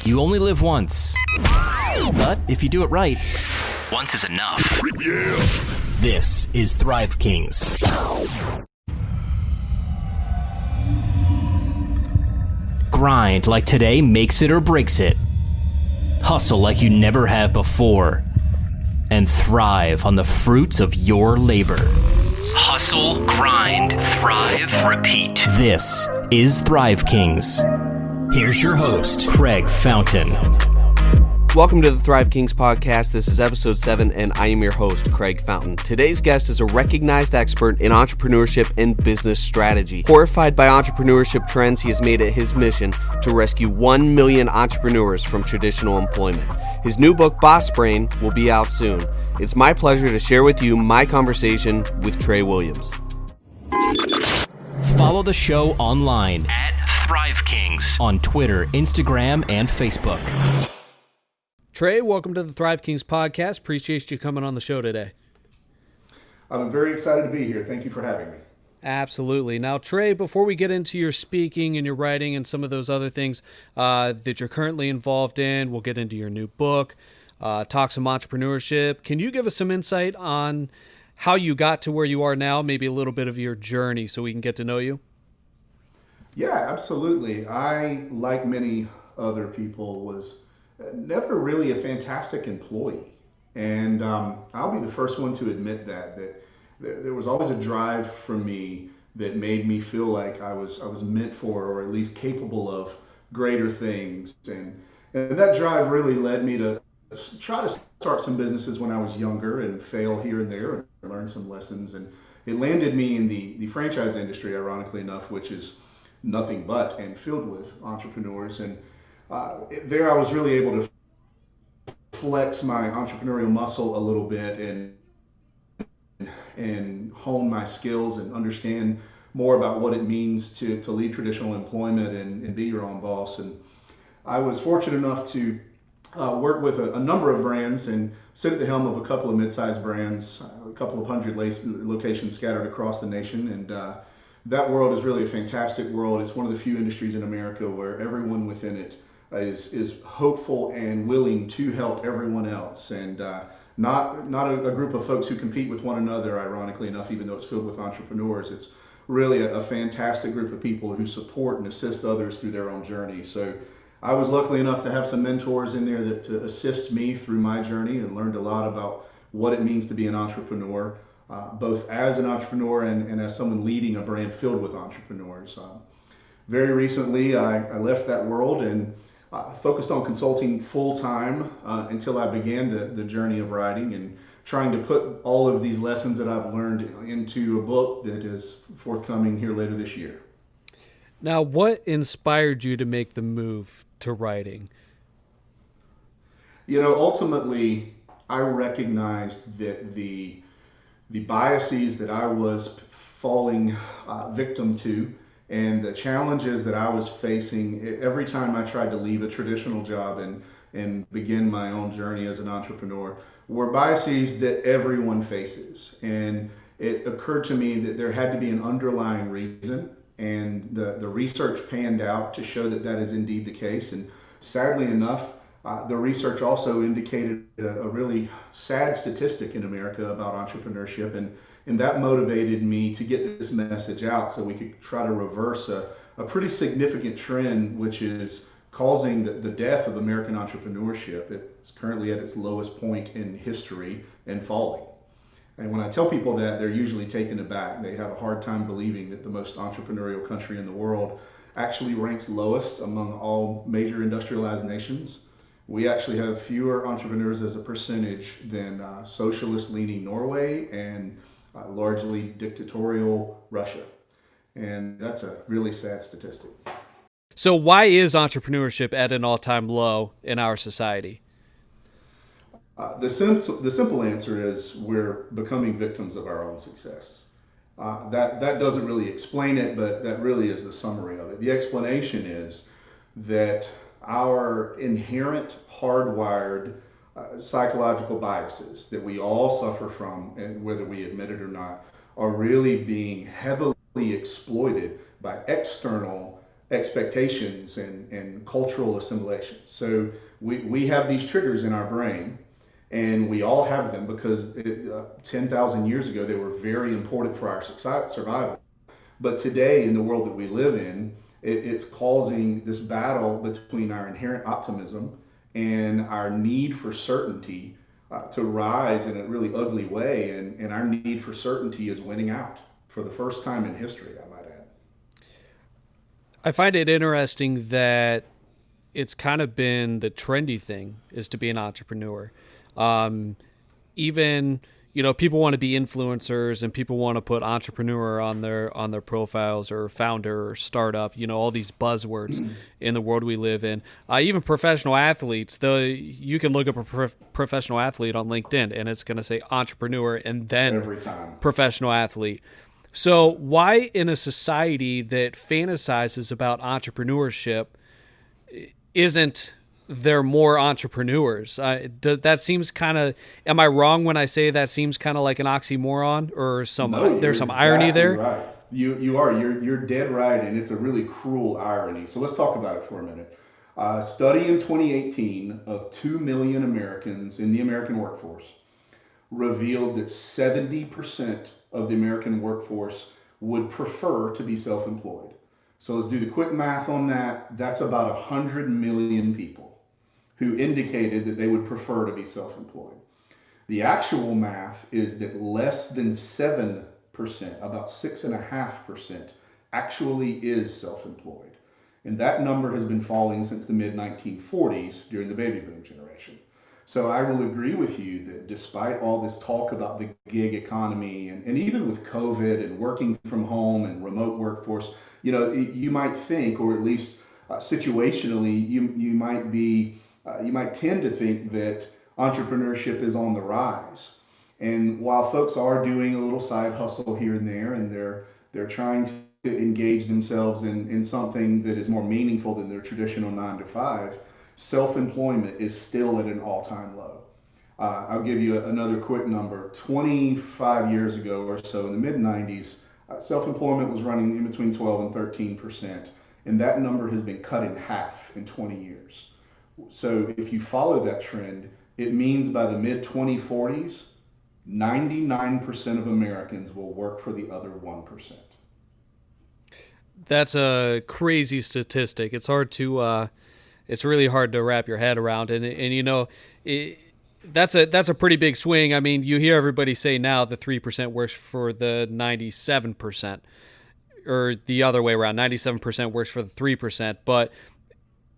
You only live once. But if you do it right, once is enough. Yeah. This is Thrive Kings. Grind like today makes it or breaks it. Hustle like you never have before. And thrive on the fruits of your labor. Hustle, grind, thrive, repeat. This is Thrive Kings. Here's your host, Craig Fountain. Welcome to the Thrive Kings podcast. This is episode 7, and I am your host, Craig Fountain. Today's guest is a recognized expert in entrepreneurship and business strategy. Horrified by entrepreneurship trends, he has made it his mission to rescue 1 million entrepreneurs from traditional employment. His new book, Boss Brain, will be out soon. It's my pleasure to share with you my conversation with Trey Williams. Follow the show online at Thrive Kings on Twitter, Instagram, and Facebook. Trey, welcome to the Thrive Kings podcast. Appreciate you coming on the show today. I'm very excited to be here. Thank you for having me. Absolutely. Now, Trey, before we get into your speaking and your writing and some of those other things that you're currently involved in, we'll get into your new book, talk some entrepreneurship. Can you give us some insight on how you got to where you are now, maybe a little bit of your journey so we can get to know you? Yeah, absolutely. I, like many other people, was never really a fantastic employee. And I'll be the first one to admit that there was always a drive for me that made me feel like I was meant for, or at least capable of, greater things. And that drive really led me to try to start some businesses when I was younger and fail here and there and learn some lessons. And it landed me in the franchise industry, ironically enough, which is nothing but and filled with entrepreneurs. And there I was really able to flex my entrepreneurial muscle a little bit and hone my skills and understand more about what it means to lead traditional employment and be your own boss. And I was fortunate enough to work with a number of brands and sit at the helm of a couple of mid-sized brands, a couple of hundred locations scattered across the nation. And that world is really a fantastic world. It's one of the few industries in America where everyone within it is hopeful and willing to help everyone else, and not a group of folks who compete with one another, ironically enough, even though it's filled with entrepreneurs. It's really a fantastic group of people who support and assist others through their own journey. So I was lucky enough to have some mentors in there to assist me through my journey, and learned a lot about what it means to be an entrepreneur, both as an entrepreneur and as someone leading a brand filled with entrepreneurs. Very recently, I left that world and focused on consulting full-time until I began the journey of writing and trying to put all of these lessons that I've learned into a book that is forthcoming here later this year. Now, what inspired you to make the move to writing? You know, ultimately, I recognized that the biases that I was falling victim to and the challenges that I was facing every time I tried to leave a traditional job and begin my own journey as an entrepreneur were biases that everyone faces. And it occurred to me that there had to be an underlying reason, and the research panned out to show that that is indeed the case. And sadly enough, the research also indicated a really sad statistic in America about entrepreneurship, and that motivated me to get this message out so we could try to reverse a pretty significant trend, which is causing the death of American entrepreneurship. It's currently at its lowest point in history and falling. And when I tell people that, they're usually taken aback. They have a hard time believing that the most entrepreneurial country in the world actually ranks lowest among all major industrialized nations. We actually have fewer entrepreneurs as a percentage than socialist-leaning Norway and largely dictatorial Russia. And that's a really sad statistic. So why is entrepreneurship at an all-time low in our society? The simple answer is we're becoming victims of our own success. That doesn't really explain it, but that really is the summary of it. The explanation is that our inherent hardwired psychological biases that we all suffer from, and whether we admit it or not, are really being heavily exploited by external expectations and cultural assimilations. So we have these triggers in our brain, and we all have them because 10,000 years ago they were very important for our survival. But today, in the world that we live in, it's causing this battle between our inherent optimism and our need for certainty to rise in a really ugly way. And our need for certainty is winning out for the first time in history, I might add. I find it interesting that it's kind of been the trendy thing is to be an entrepreneur. Even people want to be influencers and people want to put entrepreneur on their profiles or founder or startup, all these buzzwords in the world we live in. Even professional athletes, you can look up a professional athlete on LinkedIn and it's going to say entrepreneur and then Every time. Professional athlete. So why in a society that fantasizes about entrepreneurship isn't there more entrepreneurs? That seems kind of, am I wrong when I say that seems kind of like an oxymoron or there's some irony there? Right. You are. You're dead right, and it's a really cruel irony. So let's talk about it for a minute. A study in 2018 of 2 million Americans in the American workforce revealed that 70% of the American workforce would prefer to be self-employed. So let's do the quick math on that. That's about 100 million people who indicated that they would prefer to be self-employed. The actual math is that less than 7%, about 6.5%, actually is self-employed. And that number has been falling since the mid-1940s during the baby boom generation. So I will agree with you that despite all this talk about the gig economy and even with COVID and working from home and remote workforce, you might think, or at least situationally, you might tend to think that entrepreneurship is on the rise. And while folks are doing a little side hustle here and there, and they're trying to engage themselves in something that is more meaningful than their traditional 9 to 5, self-employment is still at an all-time low. I'll give you another quick number. 25 years ago or so, in the mid-90s, self-employment was running in between 12 and 13%, and that number has been cut in half in 20 years. So if you follow that trend, it means by the mid-2040s, 99% of Americans will work for the other 1%. That's a crazy statistic. It's really hard to wrap your head around, that's a pretty big swing. I mean, you hear everybody say now the 3% works for the 97%, or the other way around, 97% works for the 3%. But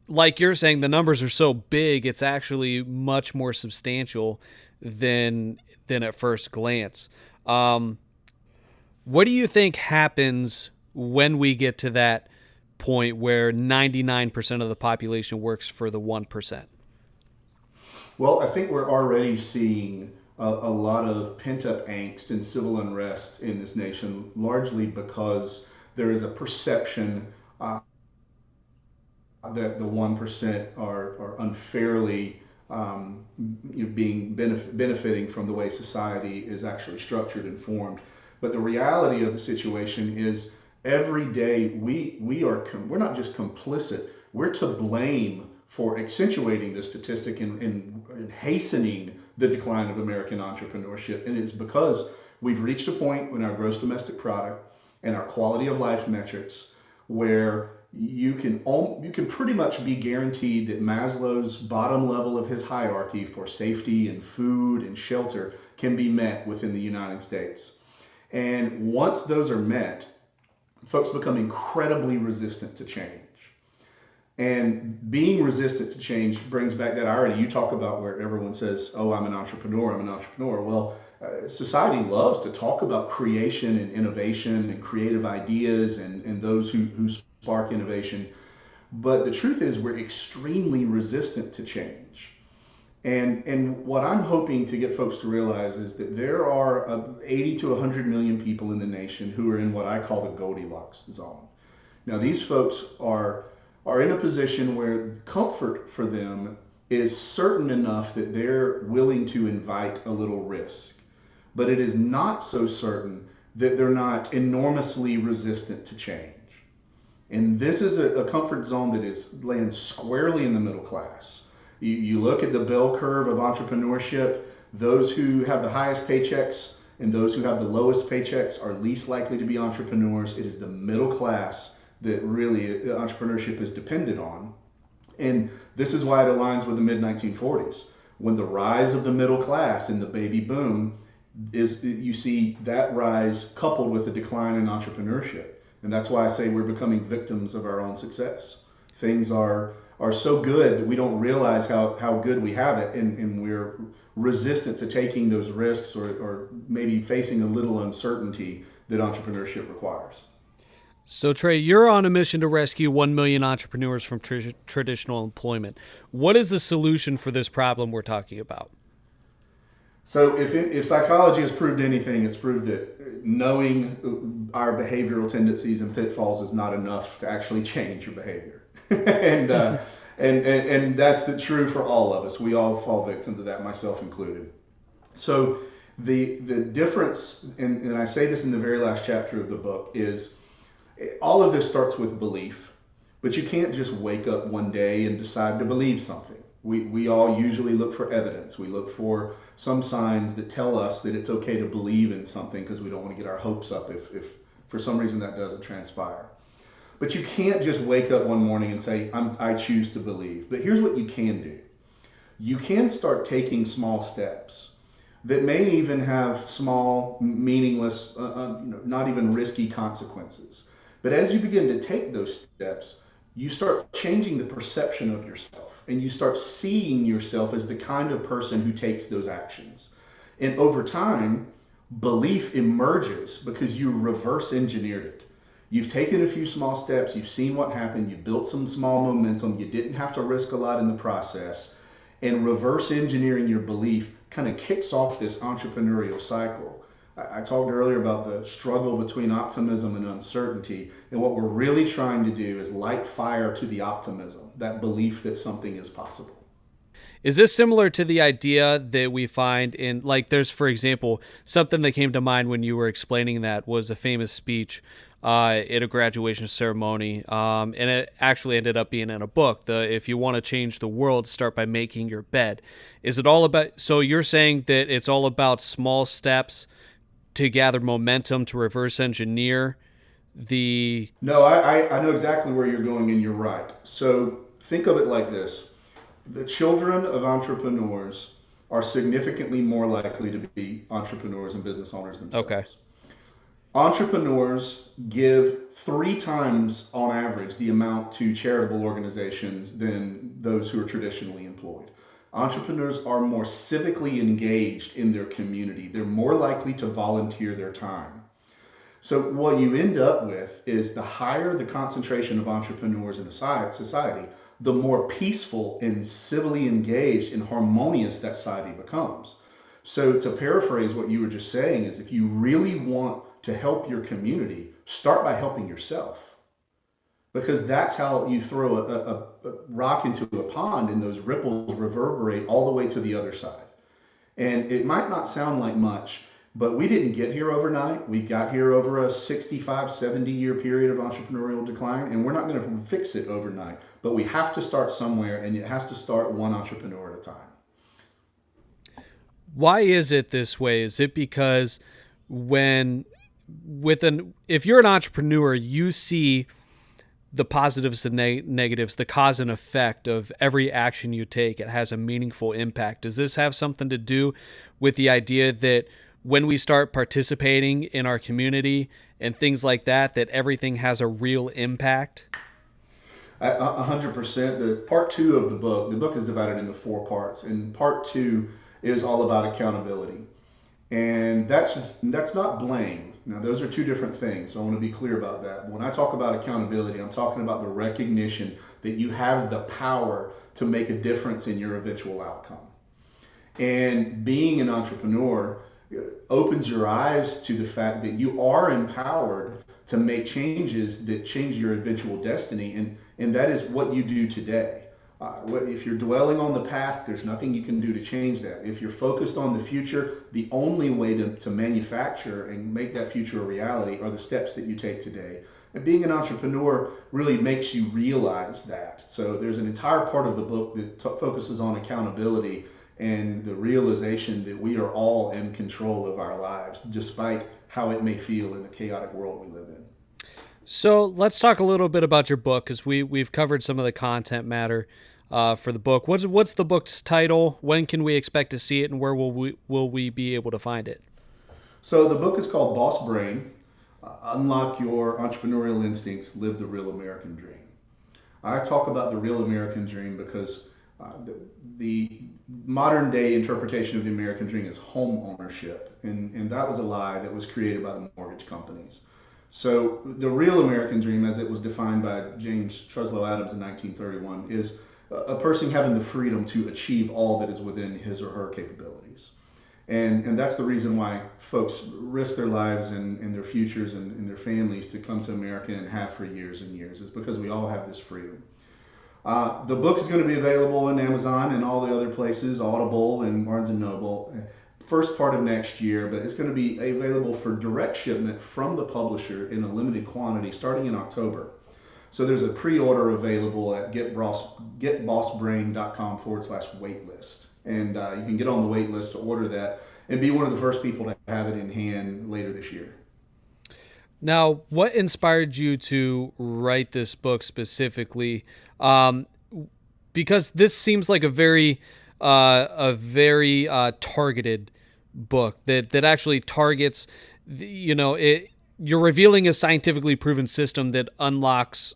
like you're saying, the numbers are so big, it's actually much more substantial than at first glance. What do you think happens when we get to that point where 99% of the population works for the 1%? Well, I think we're already seeing a lot of pent-up angst and civil unrest in this nation, largely because there is a perception that the 1% are unfairly benefiting from the way society is actually structured and formed. But the reality of the situation is every day we're not just complicit, we're to blame for accentuating this statistic and hastening the decline of American entrepreneurship. And it's because we've reached a point in our gross domestic product and our quality of life metrics where you can pretty much be guaranteed that Maslow's bottom level of his hierarchy for safety and food and shelter can be met within the United States. And once those are met, folks become incredibly resistant to change. And being resistant to change brings back that irony you talk about where everyone says, oh, I'm an entrepreneur. Well, society loves to talk about creation and innovation and creative ideas and those who spark innovation. But the truth is we're extremely resistant to change. And what I'm hoping to get folks to realize is that there are 80 to 100 million people in the nation who are in what I call the Goldilocks zone. Now, these folks are in a position where comfort for them is certain enough that they're willing to invite a little risk. But it is not so certain that they're not enormously resistant to change. And this is a comfort zone that is laying squarely in the middle class. You look at the bell curve of entrepreneurship, those who have the highest paychecks and those who have the lowest paychecks are least likely to be entrepreneurs. It is the middle class that really entrepreneurship is dependent on. And this is why it aligns with the mid-1940s, when the rise of the middle class and the baby boom is, you see that rise coupled with the decline in entrepreneurship. And that's why I say we're becoming victims of our own success. Things are so good that we don't realize how good we have it, and we're resistant to taking those risks or maybe facing a little uncertainty that entrepreneurship requires. So, Trey, you're on a mission to rescue 1 million entrepreneurs from traditional employment. What is the solution for this problem we're talking about? So if psychology has proved anything, it's proved that knowing our behavioral tendencies and pitfalls is not enough to actually change your behavior. and that's true for all of us. We all fall victim to that, myself included. So the difference, and I say this in the very last chapter of the book, is all of this starts with belief, but you can't just wake up one day and decide to believe something. We all usually look for evidence. We look for some signs that tell us that it's okay to believe in something because we don't want to get our hopes up if for some reason that doesn't transpire. But you can't just wake up one morning and say, I choose to believe. But here's what you can do. You can start taking small steps that may even have small, meaningless, not even risky consequences. But as you begin to take those steps, you start changing the perception of yourself, and you start seeing yourself as the kind of person who takes those actions. And over time, belief emerges because you reverse engineered it. You've taken a few small steps, you've seen what happened, you built some small momentum, you didn't have to risk a lot in the process, and reverse engineering your belief kind of kicks off this entrepreneurial cycle. I talked earlier about the struggle between optimism and uncertainty, and what we're really trying to do is light fire to the optimism, that belief that something is possible. Is this similar to the idea that we find in, like, there's, for example, something that came to mind when you were explaining that was a famous speech at a graduation ceremony, and it actually ended up being in a book. If you want to change the world, start by making your bed. Is it all about, so you're saying that it's all about small steps to gather momentum, to reverse engineer the... No, I know exactly where you're going, and you're right. So think of it like this. The children of entrepreneurs are significantly more likely to be entrepreneurs and business owners themselves. Okay. Entrepreneurs give 3 times on average the amount to charitable organizations than those who are traditionally employed. Entrepreneurs are more civically engaged in their community. They're more likely to volunteer their time. So what you end up with is the higher the concentration of entrepreneurs in a society, the more peaceful and civilly engaged and harmonious that society becomes. So to paraphrase what you were just saying is, if you really want to help your community, start by helping yourself. Because that's how you throw a rock into a pond, and those ripples reverberate all the way to the other side. And it might not sound like much, but we didn't get here overnight. We got here over a 65, 70-year period of entrepreneurial decline, and we're not going to fix it overnight. But we have to start somewhere, and it has to start one entrepreneur at a time. Why is it this way? Is it because if you're an entrepreneur, you see the positives and negatives, the cause and effect of every action you take? It has a meaningful impact. Does this have something to do with the idea that when we start participating in our community and things like that, that everything has a real impact? 100%. The part 2 of the book is divided into 4 parts, and part 2 is all about accountability. And that's not blame. Now, those are 2 different things. So I want to be clear about that. When I talk about accountability, I'm talking about the recognition that you have the power to make a difference in your eventual outcome. And being an entrepreneur opens your eyes to the fact that you are empowered to make changes that change your eventual destiny. And that is what you do today. If you're dwelling on the past, there's nothing you can do to change that. If you're focused on the future, the only way to manufacture and make that future a reality are the steps that you take today. And being an entrepreneur really makes you realize that. So there's an entire part of the book that focuses on accountability and the realization that we are all in control of our lives, despite how it may feel in the chaotic world we live in. So let's talk a little bit about your book, because we've covered some of the content matter for the book. What's the book's title? When can we expect to see it, and where will we be able to find it? So the book is called Boss Brain: Unlock Your Entrepreneurial Instincts, Live the Real American Dream. I talk about the real American dream because the modern day interpretation of the American dream is home ownership, and that was a lie that was created by the mortgage companies. So the real American dream, as it was defined by James Truslow Adams in 1931, is a person having the freedom to achieve all that is within his or her capabilities. And that's the reason why folks risk their lives and their futures and their families to come to America and have for years and years. It's because we all have this freedom. The book is going to be available on Amazon and all the other places, Audible and Barnes & Noble, first part of next year, but it's going to be available for direct shipment from the publisher in a limited quantity starting in October. So there's a pre-order available at getbossbrain.com/waitlist. And you can get on the wait list to order that and be one of the first people to have it in hand later this year. Now, what inspired you to write this book specifically? Because this seems like a very targeted book that actually targets, you're revealing a scientifically proven system that unlocks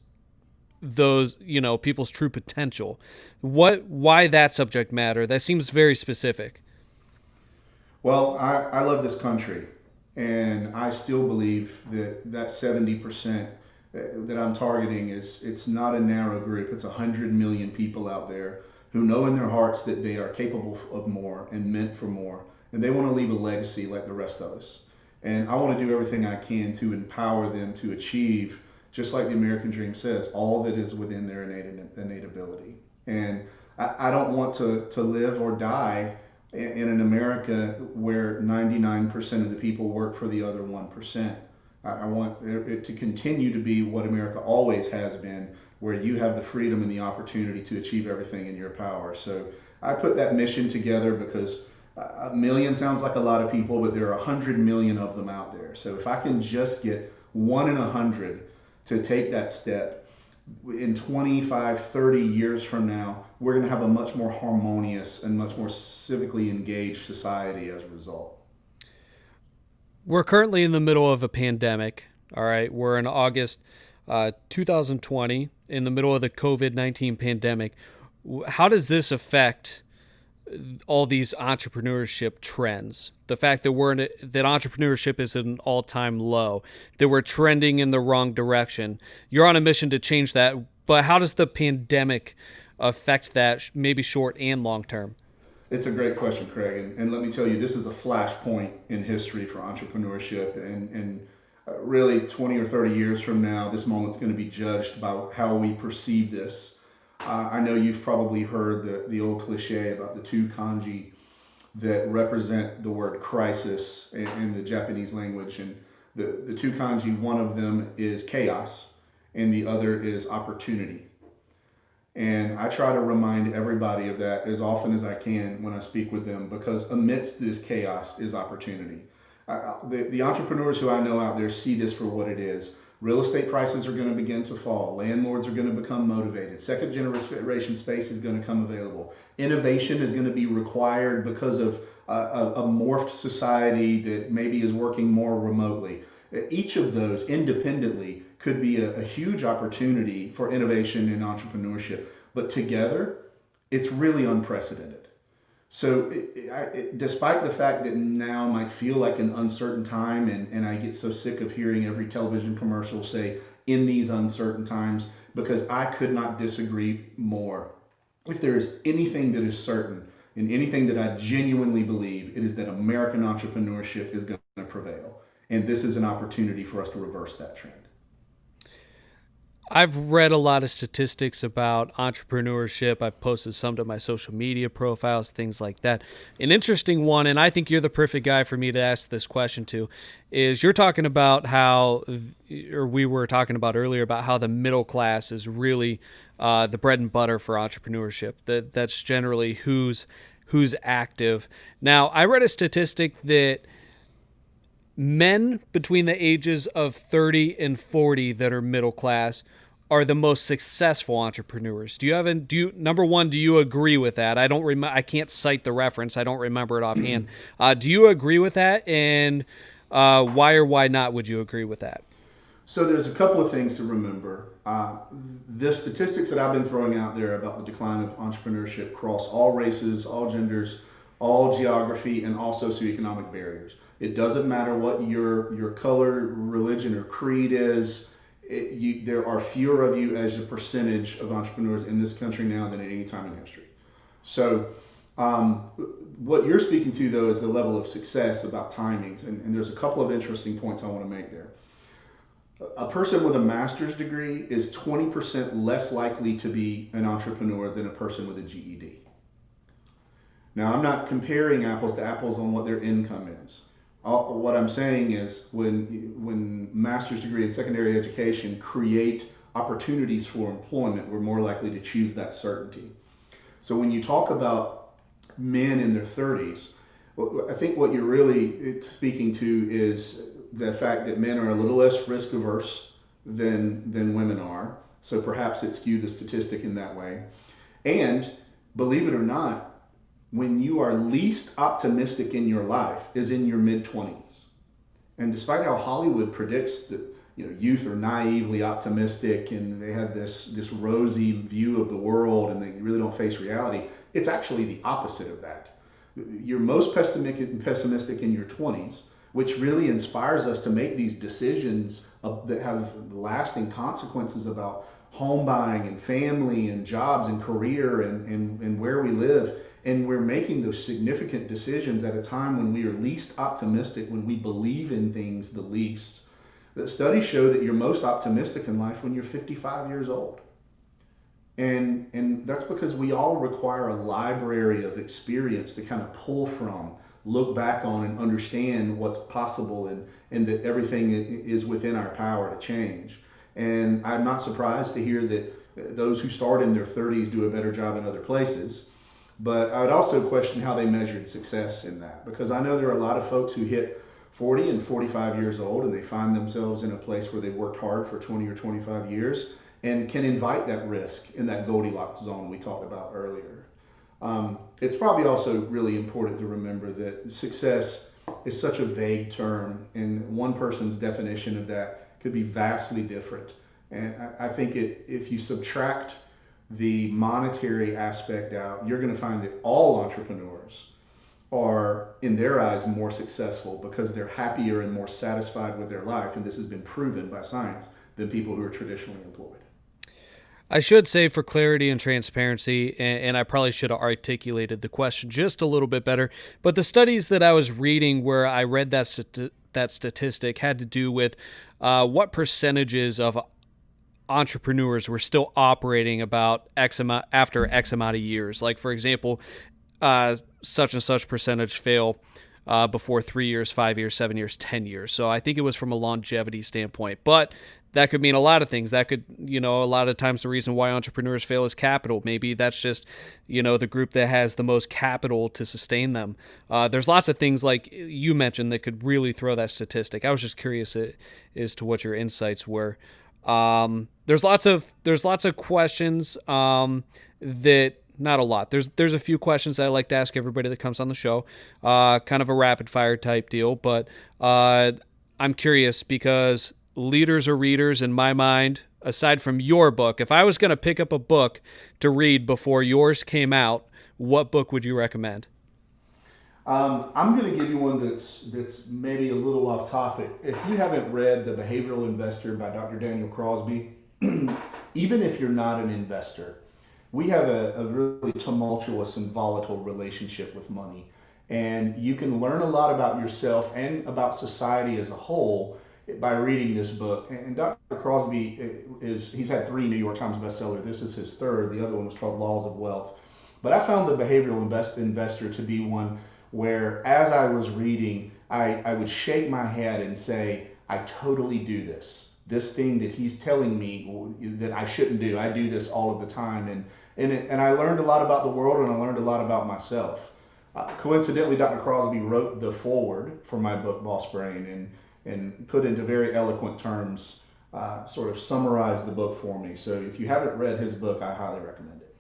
those, people's true potential. Why that subject matter? That seems very specific. Well, I love this country, and I still believe that 70% that I'm targeting it's not a narrow group. It's 100 million people out there who know in their hearts that they are capable of more and meant for more, and they want to leave a legacy like the rest of us. And I want to do everything I can to empower them to achieve, just like the American dream says, all that is within their innate ability. And I don't want to live or die in an America where 99% of the people work for the other 1%. I want it to continue to be what America always has been, where you have the freedom and the opportunity to achieve everything in your power. So I put that mission together because a million sounds like a lot of people, but there are 100 million of them out there. So if I can just get 1 in 100 to take that step, in 25, 30 years from now, we're going to have a much more harmonious and much more civically engaged society as a result. We're currently in the middle of a pandemic. All right. We're in August 2020, in the middle of the COVID-19 pandemic. How does this affect all these entrepreneurship trends? The fact that that entrepreneurship is at an all-time low, that we're trending in the wrong direction. You're on a mission to change that, but how does the pandemic affect that, maybe short and long term? It's a great question, Craig. And let me tell you, this is a flashpoint in history for entrepreneurship. And really 20 or 30 years from now, this moment's going to be judged by how we perceive this. I know you've probably heard the old cliche about the two kanji that represent the word crisis in the Japanese language. And the two kanji, one of them is chaos and the other is opportunity. And I try to remind everybody of that as often as I can when I speak with them, because amidst this chaos is opportunity. The entrepreneurs who I know out there see this for what it is. Real estate prices are going to begin to fall. Landlords are going to become motivated. Second generation space is going to come available. Innovation is going to be required because of a morphed society that maybe is working more remotely. Each of those independently could be a huge opportunity for innovation and entrepreneurship, but together it's really unprecedented. So despite the fact that now might feel like an uncertain time, and I get so sick of hearing every television commercial say in these uncertain times, because I could not disagree more. If there is anything that is certain and anything that I genuinely believe, it is that American entrepreneurship is going to prevail. And this is an opportunity for us to reverse that trend. I've read a lot of statistics about entrepreneurship. I've posted some to my social media profiles, things like that. An interesting one, and I think you're the perfect guy for me to ask this question to, is you're talking about how, or we were talking about earlier, about how the middle class is really the bread and butter for entrepreneurship. That's generally who's active. Now, I read a statistic that men between the ages of 30 and 40 that are middle class are the most successful entrepreneurs. Number one, do you agree with that? I can't cite the reference. I don't remember it offhand. Do you agree with that? And why or why not would you agree with that? So there's a couple of things to remember. The statistics that I've been throwing out there about the decline of entrepreneurship cross all races, all genders, all geography, and all socioeconomic barriers. It doesn't matter what your color, religion, or creed is. There are fewer of you as a percentage of entrepreneurs in this country now than at any time in history. So what you're speaking to, though, is the level of success about timings. And there's a couple of interesting points I want to make there. A person with a master's degree is 20% less likely to be an entrepreneur than a person with a GED. Now, I'm not comparing apples to apples on what their income is. What I'm saying is when master's degree and secondary education create opportunities for employment, we're more likely to choose that certainty. So when you talk about men in their 30s, I think what you're really speaking to is the fact that men are a little less risk averse than women are. So perhaps it skewed the statistic in that way. And believe it or not, when you are least optimistic in your life is in your mid-20s. And despite how Hollywood predicts that youth are naively optimistic and they have this rosy view of the world and they really don't face reality, it's actually the opposite of that. You're most pessimistic in your 20s, which really inspires us to make these decisions that have lasting consequences about home buying and family and jobs and career and where we live. And we're making those significant decisions at a time when we are least optimistic, when we believe in things the least. The studies show that you're most optimistic in life when you're 55 years old. And that's because we all require a library of experience to kind of pull from, look back on, and understand what's possible and that everything is within our power to change. And I'm not surprised to hear that those who start in their 30s do a better job in other places. But I would also question how they measured success in that, because I know there are a lot of folks who hit 40 and 45 years old and they find themselves in a place where they worked hard for 20 or 25 years and can invite that risk in that Goldilocks zone we talked about earlier. It's probably also really important to remember that success is such a vague term, and one person's definition of that could be vastly different. And I think if you subtract the monetary aspect out, you're going to find that all entrepreneurs are, in their eyes, more successful because they're happier and more satisfied with their life, and this has been proven by science, than people who are traditionally employed. I should say, for clarity and transparency, and I probably should have articulated the question just a little bit better, but the studies that I was reading where I read that statistic had to do with what percentages of entrepreneurs were still operating about after X amount of years. Like, for example, such and such percentage fail before 3 years, 5 years, 7 years, 10 years. So I think it was from a longevity standpoint. But that could mean a lot of things. That could, a lot of times the reason why entrepreneurs fail is capital. Maybe that's just, the group that has the most capital to sustain them. There's lots of things like you mentioned that could really throw that statistic. I was just curious as to what your insights were. There's lots of questions that, not a lot. There's a few questions that I like to ask everybody that comes on the show, kind of a rapid fire type deal, but I'm curious because leaders are readers in my mind. Aside from your book, if I was going to pick up a book to read before yours came out, what book would you recommend? I'm going to give you one that's maybe a little off topic. If you haven't read The Behavioral Investor by Dr. Daniel Crosby, even if you're not an investor, we have a really tumultuous and volatile relationship with money. And you can learn a lot about yourself and about society as a whole by reading this book. And Dr. Crosby he's had 3 New York Times bestsellers. This is his 3rd. The other one was called Laws of Wealth. But I found the behavioral investor to be one where, as I was reading, I would shake my head and say, I totally do this. This thing that he's telling me that I shouldn't do, I do this all of the time. And I learned a lot about the world, and I learned a lot about myself. Coincidentally, Dr. Crosby wrote the foreword for my book, Boss Brain, and put into very eloquent terms, sort of summarized the book for me. So if you haven't read his book, I highly recommend it.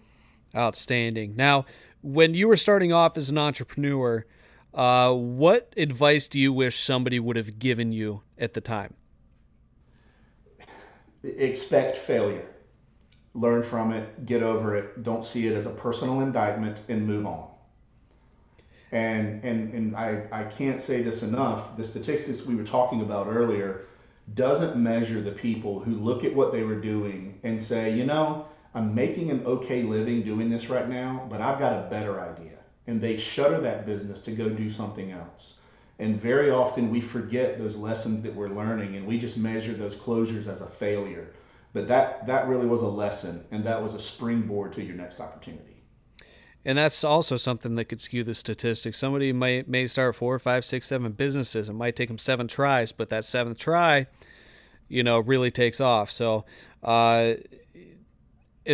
Outstanding. Now, when you were starting off as an entrepreneur, what advice do you wish somebody would have given you at the time? Expect failure. Learn from it, get over it, don't see it as a personal indictment, and move on. And I can't say this enough, the statistics we were talking about earlier doesn't measure the people who look at what they were doing and say, I'm making an okay living doing this right now, but I've got a better idea. And they shutter that business to go do something else. And very often we forget those lessons that we're learning, and we just measure those closures as a failure. But that really was a lesson, and that was a springboard to your next opportunity. And that's also something that could skew the statistics. Somebody may start 4, 5, 6, 7 businesses. It might take them 7 tries, but that 7th try, really takes off. So as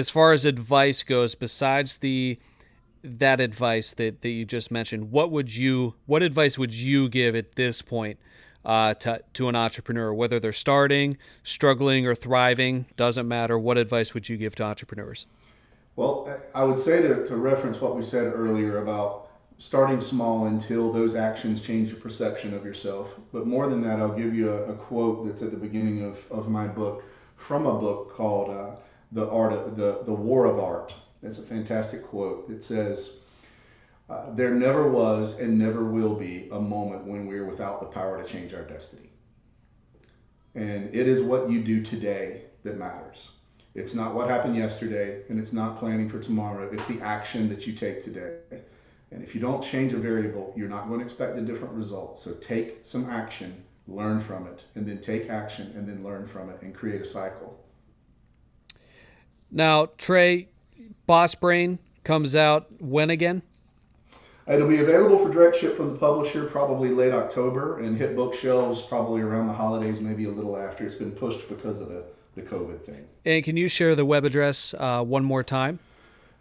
far as advice goes, besides that advice that you just mentioned, what advice would you give at this point to an entrepreneur, whether they're starting, struggling, or thriving? Doesn't matter. What advice would you give to entrepreneurs? Well, I would say to reference what we said earlier about starting small until those actions change your perception of yourself. But more than that, I'll give you a quote that's at the beginning of my book, from a book called The War of Art. It's a fantastic quote. It says, there never was and never will be a moment when we're without the power to change our destiny. And it is what you do today that matters. It's not what happened yesterday, and it's not planning for tomorrow. It's the action that you take today. And if you don't change a variable, you're not going to expect a different result. So take some action, learn from it, and then take action and then learn from it and create a cycle. Now, Trey, Boss Brain comes out when again? It'll be available for direct ship from the publisher probably late October, and hit bookshelves probably around the holidays, maybe a little after. It's been pushed because of the COVID thing. And can you share the web address one more time?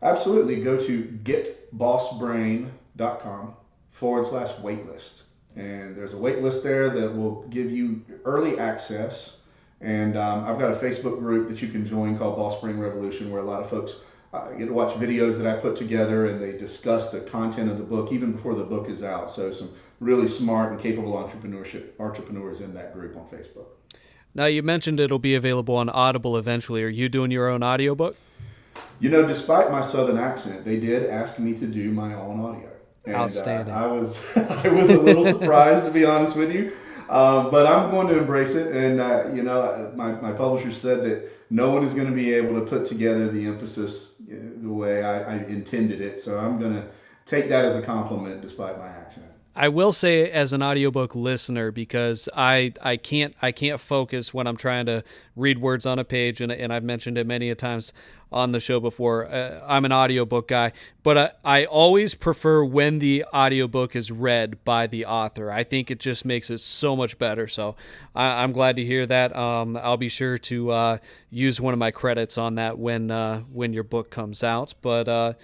Absolutely. Go to getbossbrain.com/waitlist. And there's a wait list there that will give you early access. And I've got a Facebook group that you can join called Boss Brain Revolution, where a lot of folks get to watch videos that I put together, and they discuss the content of the book even before the book is out. So some really smart and capable entrepreneurs in that group on Facebook. Now, you mentioned it'll be available on Audible eventually. Are you doing your own audiobook? Despite my southern accent, they did ask me to do my own audio. And, outstanding. I was a little surprised, to be honest with you, but I'm going to embrace it. And my publisher said that no one is going to be able to put together the emphasis the way I intended it. So I'm going to take that as a compliment, despite my accent. I will say, as an audiobook listener, because I can't focus when I'm trying to read words on a page, and I've mentioned it many a times on the show before. I'm an audiobook guy, but I always prefer when the audiobook is read by the author. I think it just makes it so much better. So I'm glad to hear that. I'll be sure to use one of my credits on that when your book comes out. But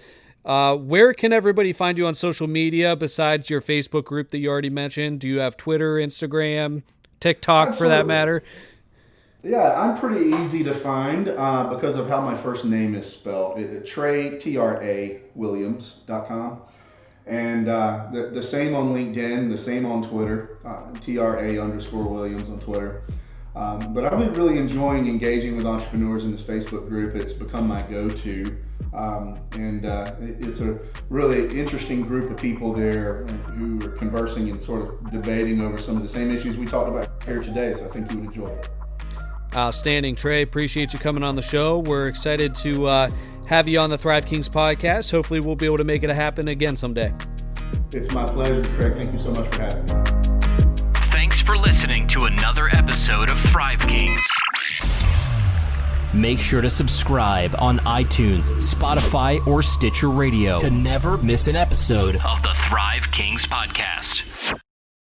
where can everybody find you on social media besides your Facebook group that you already mentioned? Do you have Twitter, Instagram, TikTok, Absolutely. for that matter? Yeah, I'm pretty easy to find because of how my first name is spelled. Trey, TRAWilliams.com. And the same on LinkedIn, the same on Twitter, TRA_Williams on Twitter. But I've been really enjoying engaging with entrepreneurs in this Facebook group. It's become my go-to. It's a really interesting group of people there who are conversing and sort of debating over some of the same issues we talked about here today. So I think you would enjoy it. Outstanding, Trey. Appreciate you coming on the show. We're excited to have you on the Thrive Kings podcast. Hopefully we'll be able to make it happen again someday. It's my pleasure, Craig. Thank you so much for having me. Thanks for listening. listening to another episode of Thrive Kings. Make sure to subscribe on iTunes, Spotify, or Stitcher Radio to never miss an episode of the Thrive Kings podcast.